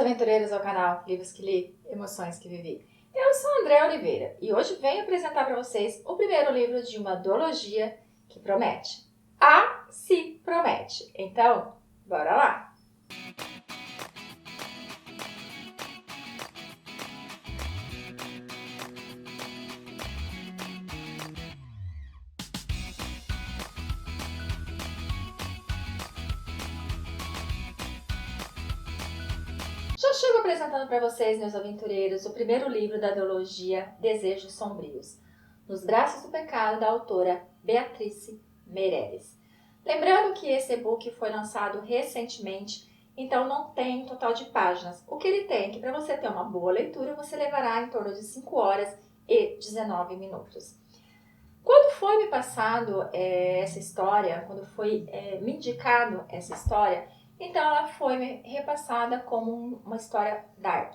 aventureiros ao canal Livros que Li, Emoções que Vivi. Eu sou André Oliveira e hoje venho apresentar para vocês o primeiro livro de uma duologia que promete. Se promete. Então, bora lá! Já chego apresentando para vocês, meus aventureiros, o primeiro livro da duologia Desejos Sombrios, Nos Braços do Pecado, da autora Beatrice Meireles. Lembrando que esse e-book foi lançado recentemente, então não tem total de páginas. O que ele tem é que para você ter uma boa leitura, você levará em torno de 5 horas e 19 minutos. Quando foi me passado essa história, quando foi me indicado essa história, então ela foi me repassada como uma história dark.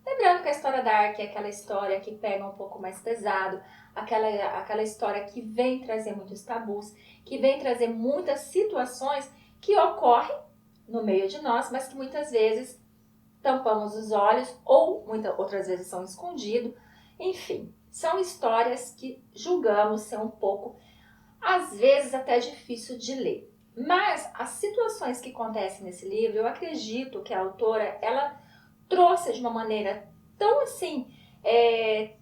Lembrando que a história dark é aquela história que pega um pouco mais pesado, aquela história que vem trazer muitos tabus, que vem trazer muitas situações que ocorrem no meio de nós, mas que muitas vezes tampamos os olhos ou outras vezes são escondidos. Enfim, são histórias que julgamos ser um pouco, às vezes até difícil de ler. Mas as situações que acontecem nesse livro, eu acredito que a autora, ela trouxe de uma maneira tão assim,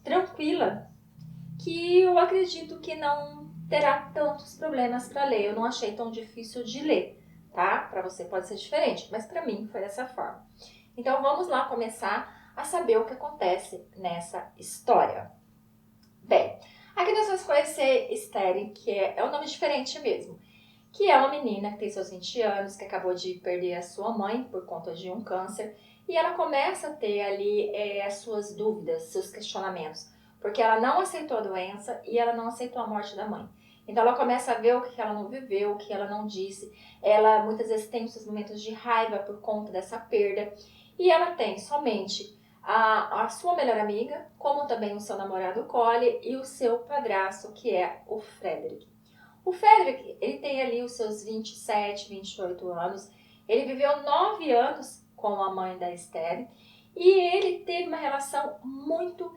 tranquila, que eu acredito que não terá tantos problemas para ler. Eu não achei tão difícil de ler, tá? Para você pode ser diferente, mas para mim foi dessa forma. Então vamos lá começar a saber o que acontece nessa história. Bem, aqui nós vamos conhecer Esther, que é um nome diferente mesmo, que é uma menina que tem seus 20 anos, que acabou de perder a sua mãe por conta de um câncer, e ela começa a ter ali as suas dúvidas, seus questionamentos, porque ela não aceitou a doença e ela não aceitou a morte da mãe. Então ela começa a ver o que ela não viveu, o que ela não disse, ela muitas vezes tem os seus momentos de raiva por conta dessa perda, e ela tem somente a sua melhor amiga, como também o seu namorado Cole e o seu padrasto, que é o Frederick. O Frederick, ele tem ali os seus 27, 28 anos, ele viveu 9 anos com a mãe da Esther e ele teve uma relação muito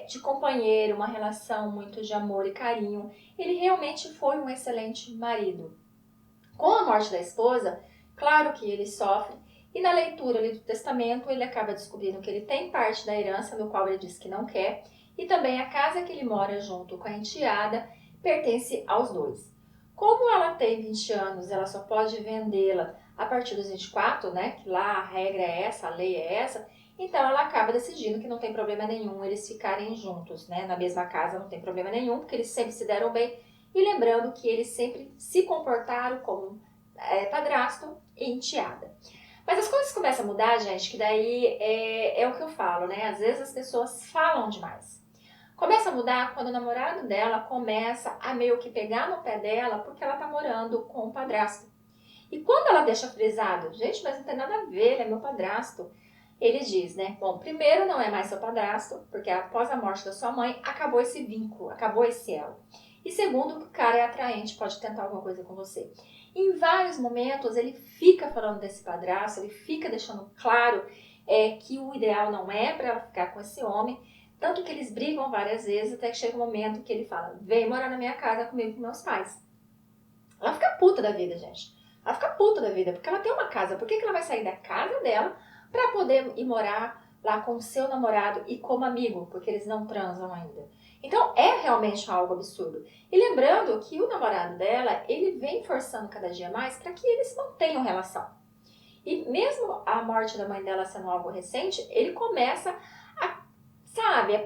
de companheiro, uma relação muito de amor e carinho. Ele realmente foi um excelente marido. Com a morte da esposa, claro que ele sofre, e na leitura ali do testamento ele acaba descobrindo que ele tem parte da herança no qual ele diz que não quer, e também a casa que ele mora junto com a enteada pertence aos dois. Como ela tem 20 anos, ela só pode vendê-la a partir dos 24, né? Que lá a regra é essa, a lei é essa. Então ela acaba decidindo que não tem problema nenhum eles ficarem juntos, né? Na mesma casa não tem problema nenhum, porque eles sempre se deram bem. E lembrando que eles sempre se comportaram como padrasto e enteada. Mas as coisas começam a mudar, gente, que daí é o que eu falo, né? Às vezes as pessoas falam demais. Começa a mudar quando o namorado dela começa a meio que pegar no pé dela porque ela tá morando com o padrasto. E quando ela deixa frisado, gente, mas não tem nada a ver, ele é meu padrasto. Ele diz, né? Bom, primeiro não é mais seu padrasto, porque após a morte da sua mãe, acabou esse vínculo, acabou esse elo. E segundo, que o cara é atraente, pode tentar alguma coisa com você. Em vários momentos ele fica falando desse padrasto, ele fica deixando claro que o ideal não é para ela ficar com esse homem, tanto que eles brigam várias vezes, até que chega um momento que ele fala, vem morar na minha casa comigo e com meus pais. Ela fica puta da vida, gente. Ela fica puta da vida, porque ela tem uma casa. Por que ela vai sair da casa dela para poder ir morar lá com o seu namorado e como amigo? Porque eles não transam ainda. Então é realmente algo absurdo. E lembrando que o namorado dela, ele vem forçando cada dia mais para que eles mantenham relação. E mesmo a morte da mãe dela sendo algo recente, ele começa a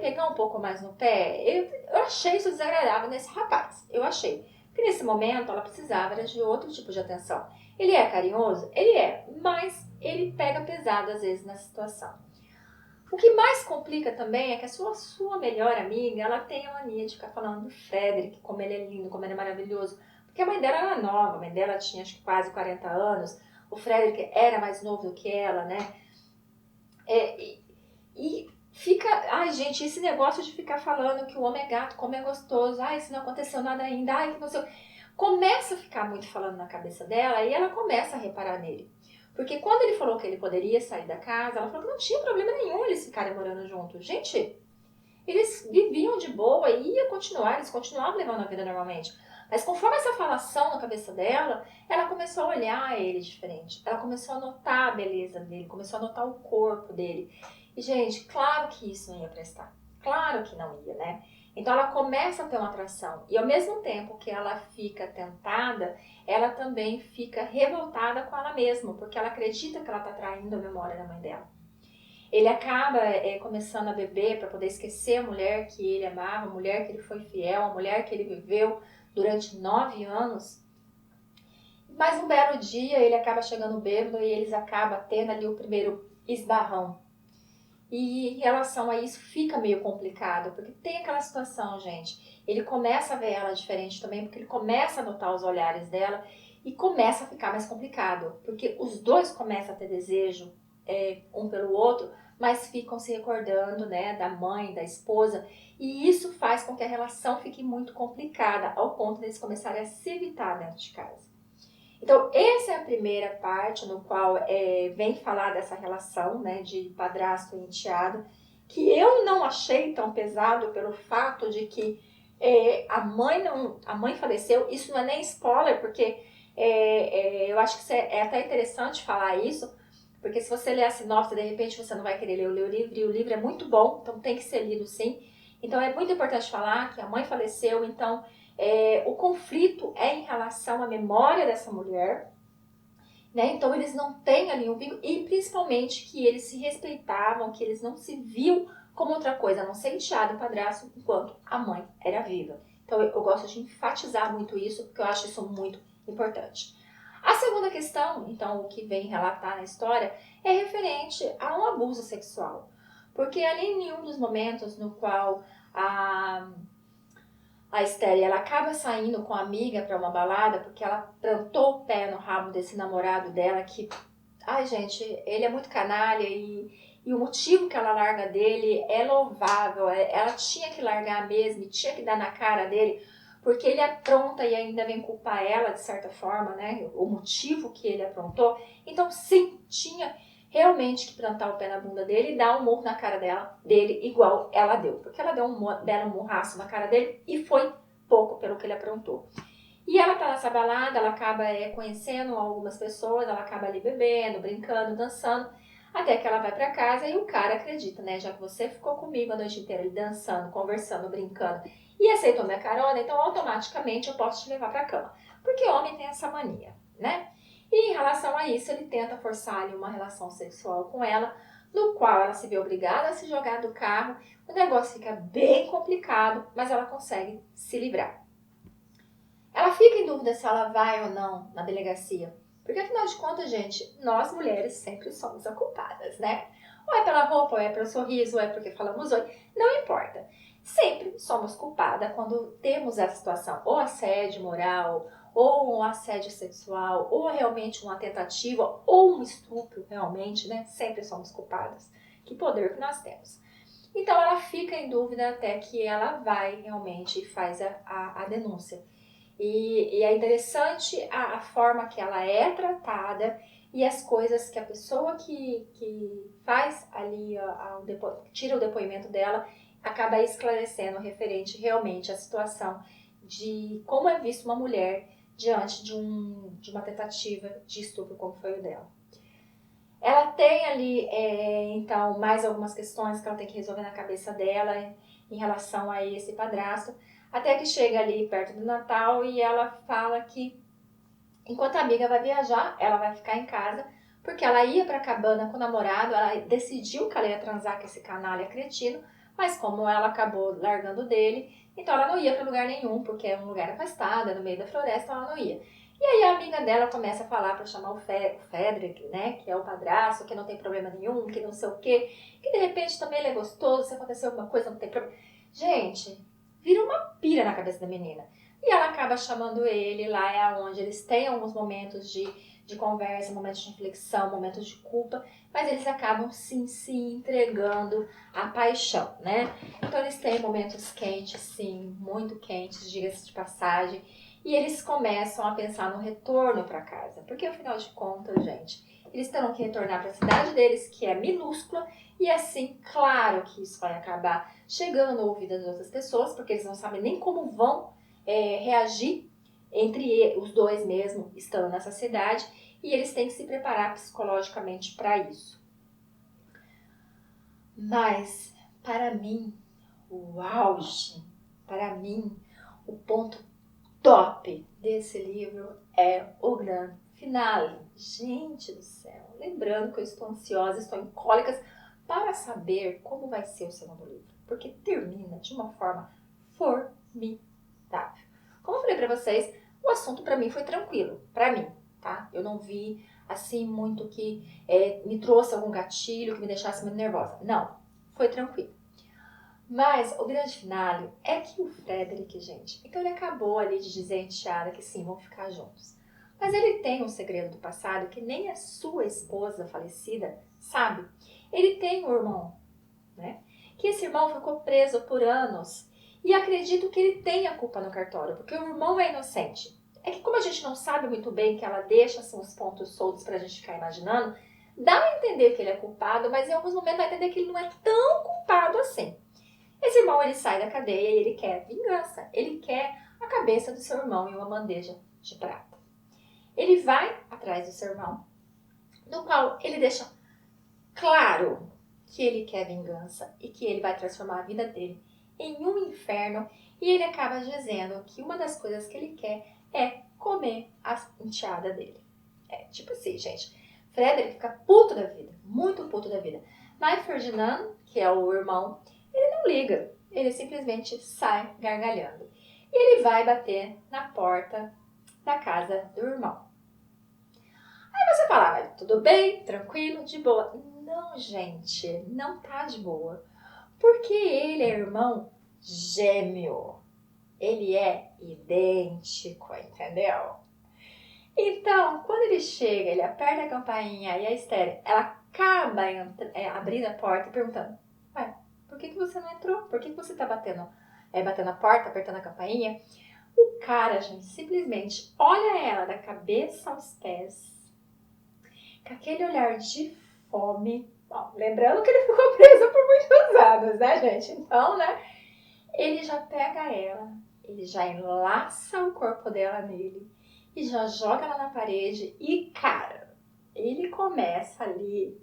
pegar um pouco mais no pé. Eu achei isso desagradável nesse rapaz. Eu achei. Porque nesse momento ela precisava de outro tipo de atenção. Ele é carinhoso? Ele é. Mas ele pega pesado às vezes na situação. O que mais complica também é que a sua melhor amiga, ela tem a mania de ficar falando do Frederick, como ele é lindo, como ele é maravilhoso. Porque a mãe dela era nova, a mãe dela tinha acho que quase 40 anos. O Frederick era mais novo do que ela, né? E fica... Ai, gente, esse negócio de ficar falando que o homem é gato, como é gostoso. Ai, se não aconteceu nada ainda. Ai, que não sei... Começa a ficar muito falando na cabeça dela e ela começa a reparar nele. Porque quando ele falou que ele poderia sair da casa, ela falou que não tinha problema nenhum eles ficarem morando juntos. Gente, eles viviam de boa e eles continuavam levando a vida normalmente. Mas conforme essa falação na cabeça dela, ela começou a olhar ele diferente. Ela começou a notar a beleza dele, começou a notar o corpo dele. E, gente, claro que isso não ia prestar. Claro que não ia, né? Então ela começa a ter uma atração. E ao mesmo tempo que ela fica tentada, ela também fica revoltada com ela mesma, porque ela acredita que ela está traindo a memória da mãe dela. Ele acaba começando a beber para poder esquecer a mulher que ele amava, a mulher que ele foi fiel, a mulher que ele viveu durante 9 anos. Mas um belo dia ele acaba chegando bêbado e eles acabam tendo ali o primeiro esbarrão. E em relação a isso fica meio complicado, porque tem aquela situação, gente. Ele começa a ver ela diferente também, porque ele começa a notar os olhares dela e começa a ficar mais complicado, porque os dois começam a ter desejo um pelo outro, mas ficam se recordando, né, da mãe, da esposa, e isso faz com que a relação fique muito complicada, ao ponto de eles começarem a se evitar dentro de casa. Então, essa é a primeira parte no qual vem falar dessa relação, né, de padrasto e enteado, que eu não achei tão pesado pelo fato de que a mãe faleceu. Isso não é nem spoiler, porque eu acho que é até interessante falar isso, porque se você ler a sinopse, de repente você não vai querer ler o livro, e o livro é muito bom, então tem que ser lido sim. Então é muito importante falar que a mãe faleceu, então o conflito é em relação à memória dessa mulher, né? Então eles não têm ali um vínculo, e principalmente que eles se respeitavam, que eles não se viam como outra coisa, a não ser enteado e padrasto, enquanto a mãe era viva. Então eu gosto de enfatizar muito isso, porque eu acho isso muito importante. A segunda questão, então, o que vem relatar na história, é referente a um abuso sexual. Porque ali em um dos momentos no qual a Esther, ela acaba saindo com a amiga para uma balada, porque ela plantou o pé no rabo desse namorado dela, que, ai gente, ele é muito canalha e o motivo que ela larga dele é louvável, ela tinha que largar mesmo, tinha que dar na cara dele, porque ele apronta e ainda vem culpar ela, de certa forma, né? O motivo que ele aprontou. Então, sim, tinha realmente que plantar o pé na bunda dele e dar um murro na cara dele, igual ela deu. Porque ela deu um belo murraço na cara dele e foi pouco pelo que ele aprontou. E ela tá nessa balada, ela acaba conhecendo algumas pessoas, ela acaba ali bebendo, brincando, dançando, até que ela vai pra casa e o cara acredita, né? Já que você ficou comigo a noite inteira ali dançando, conversando, brincando e aceitou minha carona, então automaticamente eu posso te levar pra cama. Porque homem tem essa mania, né? E em relação a isso, ele tenta forçar ali uma relação sexual com ela, no qual ela se vê obrigada a se jogar do carro. O negócio fica bem complicado, mas ela consegue se livrar. Ela fica em dúvida se ela vai ou não na delegacia. Porque afinal de contas, gente, nós mulheres sempre somos a culpadas, né? Ou é pela roupa, ou é pelo sorriso, ou é porque falamos oi, não importa. Sempre somos culpadas quando temos essa situação, ou assédio moral, ou um assédio sexual, ou realmente uma tentativa, ou um estupro, realmente, né? Sempre somos culpadas. Que poder que nós temos. Então ela fica em dúvida até que ela vai realmente e faz a denúncia. E é interessante a forma que ela é tratada e as coisas que a pessoa que faz ali, tira o depoimento dela, acaba esclarecendo referente realmente à situação de como é vista uma mulher diante de uma tentativa de estupro como foi o dela. Ela tem ali, então, mais algumas questões que ela tem que resolver na cabeça dela em relação a esse padrasto, até que chega ali perto do Natal e ela fala que, enquanto a amiga vai viajar, ela vai ficar em casa, porque ela ia pra cabana com o namorado, ela decidiu que ela ia transar com esse canalha cretino, mas como ela acabou largando dele, então ela não ia pra lugar nenhum, porque é um lugar afastado, é no meio da floresta, ela não ia. E aí a amiga dela começa a falar pra chamar o Frederick, né, que é o padrasto, que não tem problema nenhum, que não sei o quê, que de repente também ele é gostoso, se acontecer alguma coisa não tem problema. Gente, vira uma pira na cabeça da menina. E ela acaba chamando ele, lá é onde eles têm alguns momentos de conversa, momentos de reflexão, momentos de culpa, mas eles acabam sim se entregando à paixão, né? Então eles têm momentos quentes, sim, muito quentes, diga-se de passagem, e eles começam a pensar no retorno para casa, porque afinal de contas, gente, eles terão que retornar para a cidade deles, que é minúscula, e assim, claro que isso vai acabar chegando no ouvido das outras pessoas, porque eles não sabem nem como vão reagir entre os dois mesmo, estando nessa cidade, e eles têm que se preparar psicologicamente para isso. Mas, para mim, o auge, para mim, o ponto top desse livro é o grande finale. Gente do céu, lembrando que eu estou ansiosa, estou em cólicas para saber como vai ser o segundo livro, porque termina de uma forma formidável. Como eu falei para vocês, o assunto para mim foi tranquilo, para mim, tá? Eu não vi assim muito que me trouxe algum gatilho que me deixasse muito nervosa. Não, foi tranquilo. Mas o grande finale é que o Frederick, gente, então ele acabou ali de dizer à enteada que sim, vão ficar juntos. Mas ele tem um segredo do passado que nem a sua esposa falecida sabe. Ele tem um irmão, né? Que esse irmão ficou preso por anos. E acredito que ele tenha culpa no cartório, porque o irmão é inocente. É que como a gente não sabe muito bem que ela deixa assim, os pontos soltos pra gente ficar imaginando, dá a entender que ele é culpado, mas em alguns momentos dá a entender que ele não é tão culpado assim. Esse irmão, ele sai da cadeia e ele quer vingança. Ele quer a cabeça do seu irmão em uma bandeja de prata. Ele vai atrás do seu irmão, no qual ele deixa claro que ele quer vingança e que ele vai transformar a vida dele em um inferno. E ele acaba dizendo que uma das coisas que ele quer é comer a enteada dele. É tipo assim, gente. Frederick fica puto da vida, muito puto da vida. Mas Ferdinand, que é o irmão, ele não liga, ele simplesmente sai gargalhando. E ele vai bater na porta da casa do irmão. Aí você fala, tudo bem, tranquilo, de boa. Não, gente, não tá de boa. Porque ele é irmão gêmeo. Ele é idêntico, entendeu? Então, quando ele chega, ele aperta a campainha e a Esther, ela acaba abrindo a porta e perguntando, ué, por que você não entrou? Por que você tá batendo a porta, apertando a campainha? O cara, gente, simplesmente olha ela da cabeça aos pés, com aquele olhar de fome. Bom, lembrando que ele ficou preso por muitos anos, né, gente? Então, né, ele já pega ela, ele já enlaça o corpo dela nele e já joga ela na parede e, cara, ele começa ali,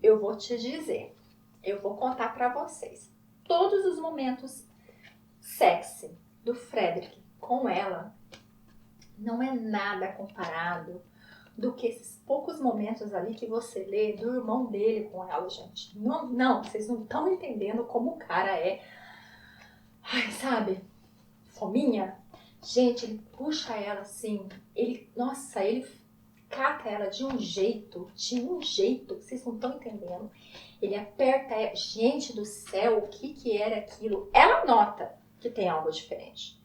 eu vou te dizer, eu vou contar pra vocês, todos os momentos sexy do Frederick com ela não é nada comparado do que esses poucos momentos ali que você lê do irmão dele com ela, gente. Não, vocês não estão entendendo como o cara é, ai, sabe, fominha. Gente, ele puxa ela assim, ele cata ela de um jeito, que vocês não estão entendendo. Ele aperta ela, gente do céu, o que era aquilo? Ela nota que tem algo diferente.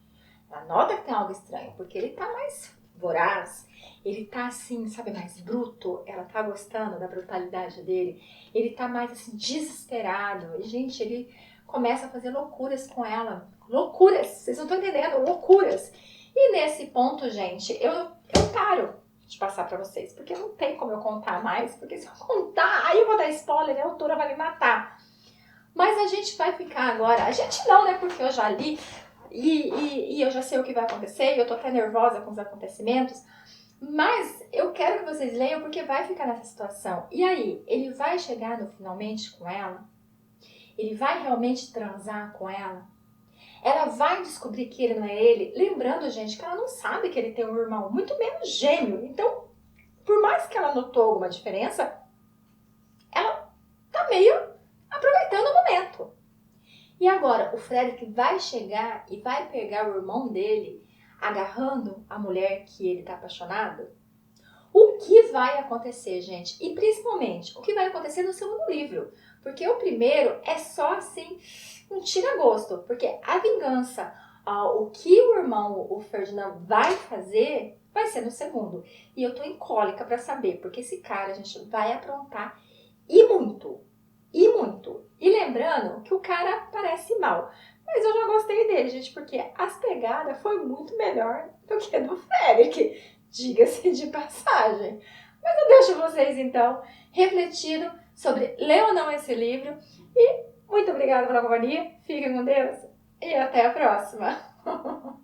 Ela nota que tem algo estranho, porque ele tá mais voraz, ele tá assim, sabe, mais bruto, ela tá gostando da brutalidade dele, ele tá mais assim, desesperado, e gente, ele começa a fazer loucuras com ela, loucuras, vocês não estão entendendo, loucuras. E nesse ponto, gente, eu paro de passar pra vocês, porque não tem como eu contar mais, porque se eu contar, aí eu vou dar spoiler e a autora vai me matar. Mas a gente vai ficar agora, a gente não, né, porque eu já li, e eu já sei o que vai acontecer, e eu tô até nervosa com os acontecimentos, mas eu quero que vocês leiam porque vai ficar nessa situação. E aí, ele vai chegar no finalmente com ela? Ele vai realmente transar com ela? Ela vai descobrir que ele não é ele? Lembrando, gente, que ela não sabe que ele tem um irmão, muito menos gêmeo. Então, por mais que ela notou alguma diferença, ela tá meio aproveitando o momento. E agora, o Frederick vai chegar e vai pegar o irmão dele agarrando a mulher que ele tá apaixonado? O que vai acontecer, gente? E principalmente, o que vai acontecer no segundo livro? Porque o primeiro é só assim, um tira-gosto. Porque a vingança, o que o irmão, o Ferdinand, vai fazer, vai ser no segundo. E eu tô em cólica pra saber, porque esse cara, a gente vai aprontar e muito. E muito. E lembrando que o cara parece mal. Mas eu já gostei dele, gente, porque as pegadas foi muito melhor do que a do Frederick. Diga-se de passagem. Mas eu deixo vocês, então, refletindo sobre ler ou não esse livro. E muito obrigada pela companhia, fiquem com Deus e até a próxima!